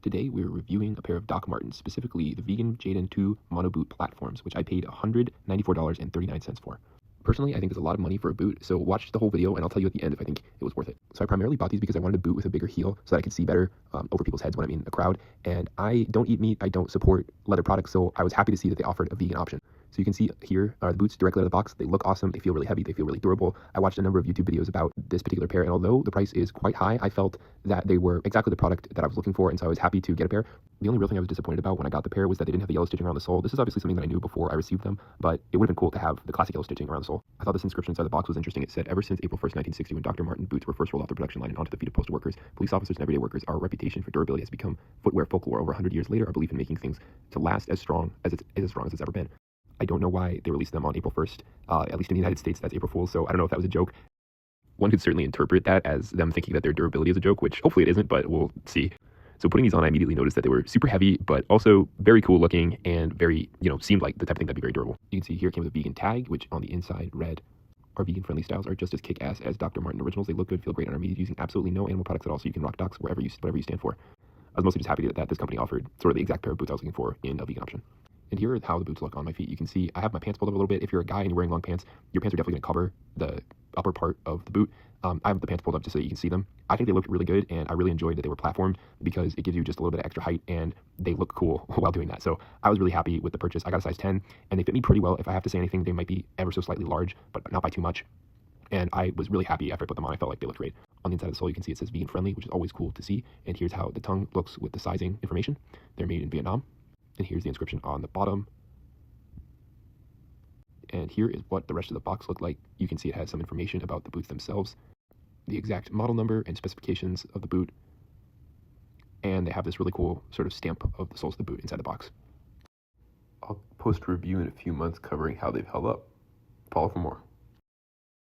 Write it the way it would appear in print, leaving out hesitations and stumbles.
Today we're reviewing a pair of Doc Martens, specifically the vegan Jadon II Mono boot platforms, which I paid $194.39 for. Personally, I think there's a lot of money for a boot, so watch the whole video and I'll tell you at the end if I think it was worth it. So I primarily bought these because I wanted a boot with a bigger heel so that I could see better over people's heads when I'm in a crowd. And I don't eat meat, I don't support leather products, so I was happy to see that they offered a vegan option. So you can see here are the boots directly out of the box. They look awesome, they feel really heavy, they feel really durable. I watched a number of YouTube videos about this particular pair, and although the price is quite high, I felt that they were exactly the product that I was looking for, and so I was happy to get a pair. The only real thing I was disappointed about when I got the pair was that they didn't have the yellow stitching around the sole. This is obviously something that I knew before I received them, but it would have been cool to have the classic yellow stitching around the sole. I thought this inscription inside the box was interesting. It said, "Ever since April 1st, 1960, when Dr. Marten boots were first rolled off the production line and onto the feet of postal workers, police officers and everyday workers, our reputation for durability has become footwear folklore. Over 100 years later, our belief in making things to last as strong as it's ever been." I don't know why they released them on April 1st, at least in the United States, that's April Fool's, so I don't know if that was a joke. One could certainly interpret that as them thinking that their durability is a joke, which hopefully it isn't, but we'll see. So putting these on, I immediately noticed that they were super heavy, but also very cool looking and very, seemed like the type of thing that'd be very durable. You can see here it came with a vegan tag, which on the inside read, "Our vegan-friendly styles are just as kick-ass as Dr. Marten originals. They look good, feel great on our meat, using absolutely no animal products at all, so you can rock docs whatever you stand for." I was mostly just happy that this company offered sort of the exact pair of boots I was looking for in a vegan option. And here is how the boots look on my feet. You can see I have my pants pulled up a little bit. If you're a guy and you're wearing long pants, your pants are definitely going to cover the upper part of the boot. I have the pants pulled up just so that you can see them. I think they look really good, and I really enjoyed that they were platformed because it gives you just a little bit of extra height, and they look cool while doing that. So I was really happy with the purchase. I got a size 10, and they fit me pretty well. If I have to say anything, they might be ever so slightly large, but not by too much. And I was really happy after I put them on. I felt like they looked great. On the inside of the sole, you can see it says vegan friendly, which is always cool to see. And here's how the tongue looks with the sizing information. They're made in Vietnam. And here's the inscription on the bottom. And here is what the rest of the box looked like. You can see it has some information about the boots themselves, the exact model number and specifications of the boot. And they have this really cool sort of stamp of the soles of the boot inside the box. I'll post a review in a few months covering how they've held up. Follow for more.